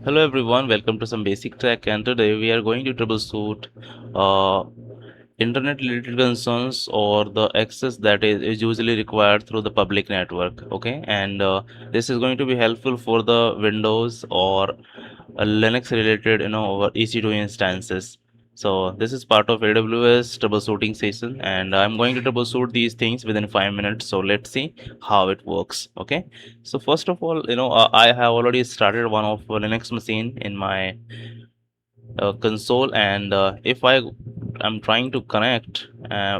Hello everyone, welcome to some basic tech, and today we are going to troubleshoot uh, internet related concerns or the access that is usually required through the public network. Okay, and this is going to be helpful for the Windows or Linux related, over EC2 instances. So this is part of AWS troubleshooting session, and I'm going to troubleshoot these things within 5 minutes. So let's see how it works. Okay. So first of all, I have already started one of Linux machine in my console, and if I'm trying to connect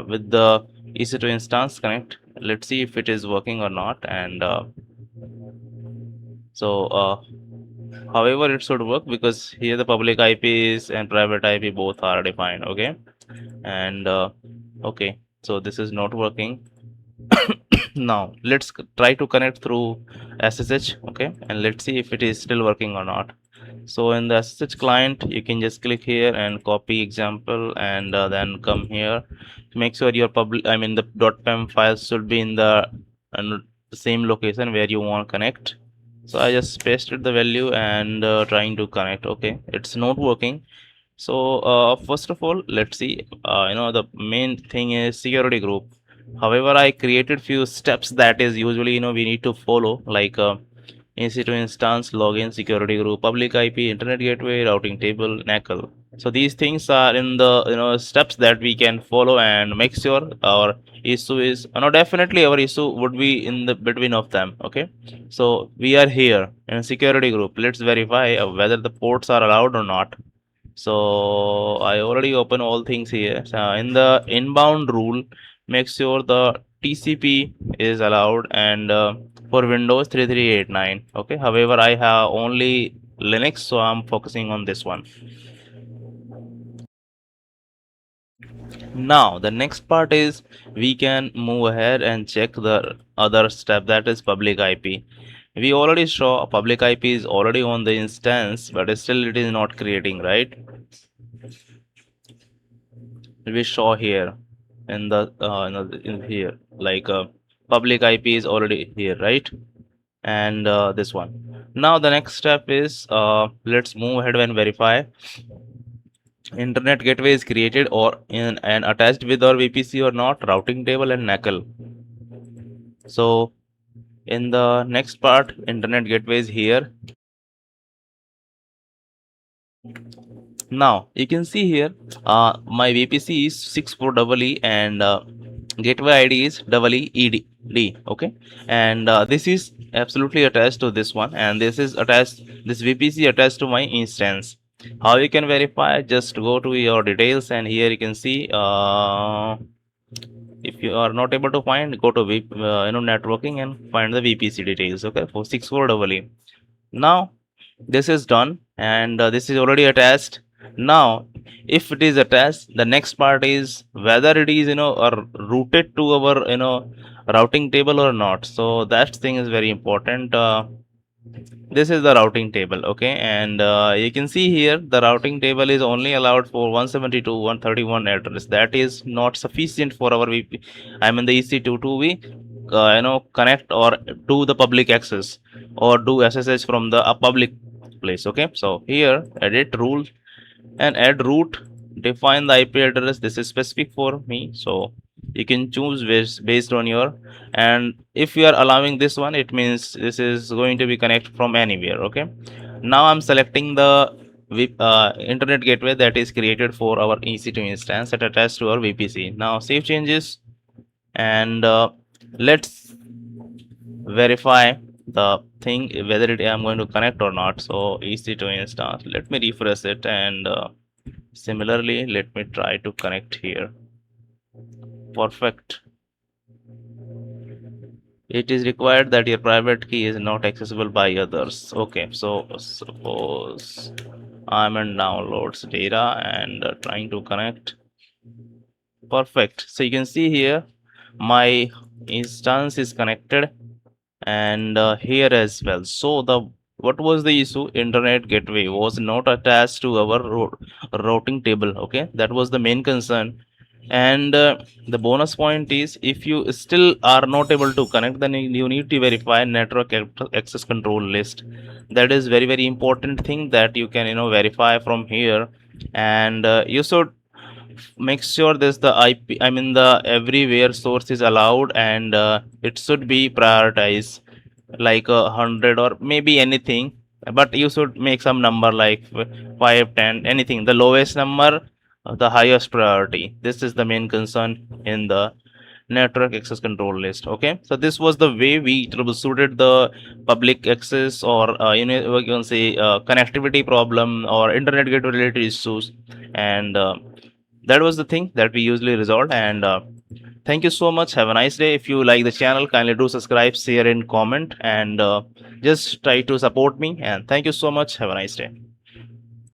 with the EC2 instance connect, let's see if it is working or not. And so however it should work, because here the public IPs and private IP both are defined. Okay, and okay, so this is not working. Now let's try to connect through SSH. Okay, and let's see if it is still working or not. So in the SSH client, you can just click here and copy example, and then come here to make sure your the .pem files should be in the same location where you want to connect. So I just pasted the value and trying to connect. Okay, it's not working. So first of all, let's see. The main thing is security group. However, I created few steps that is usually we need to follow, like EC2 instance, login, security group, public IP, internet gateway, routing table, NACL. So these things are in the steps that we can follow and make sure our issue is definitely our issue would be in the between of them. Okay, so we are here in security group. Let's verify whether the ports are allowed or not. So I already open all things here. In the inbound rule, make sure the TCP is allowed, and for Windows 3389. Okay, however I have only Linux, so I'm focusing on this one. Now the next part is we can move ahead and check the other step, that is public IP. We already saw public IP is already on the instance, but still it is not creating, right? We saw here in the in here, like public IP is already here, right? And this one. Now the next step is let's move ahead and verify internet gateway is created or in and attached with our VPC or not, routing table and NACL. So in the next part, internet gateway is here. Now you can see here my VPC is 64EE and gateway ID is EED. Okay, and this is absolutely attached to this one, and this is attached, this VPC attached to my instance. How you can verify? Just go to your details, and here you can see if you are not able to find, go to networking and find the VPC details. Okay, for 64EE. Now this is done, and this is already attached. Now if it is attached, the next part is whether it is routed to our routing table or not. So that thing is very important. This is the routing table. Okay, and you can see here the routing table is only allowed for 172.131 address. That is not sufficient for our VP, the EC2 to be connect or do the public access or do SSH from the public place. Okay, so here edit rule and add root, define the IP address. This is specific for me, so you can choose based on your, and if you are allowing this one, it means this is going to be connect from anywhere. Okay, now I'm selecting the internet gateway that is created for our EC2 instance that attached to our VPC. Now save changes, and let's verify the thing whether I'm going to connect or not. So EC2 instance, let me refresh it, and similarly let me try to connect here. Perfect. It is required that your private key is not accessible by others. Okay, so suppose I'm in downloads data and trying to connect. Perfect. So you can see here my instance is connected, and here as well. So the what was the issue? Internet gateway was not attached to our routing table. Okay, that was the main concern. And the bonus point is, if you still are not able to connect, then you need to verify network access control list. That is very important thing that you can verify from here. And you should make sure this the IP, I mean the everywhere source is allowed, and it should be prioritized like 100 or maybe anything, but you should make some number like 5, 10, anything. The lowest number, the highest priority. This is the main concern in the network access control list. Okay, so this was the way we troubleshooted the public access, or you can say connectivity problem or internet gateway related issues. And that was the thing that we usually resolved. And thank you so much. Have a nice day. If you like the channel, kindly do subscribe, share, and comment, and just try to support me. And thank you so much. Have a nice day.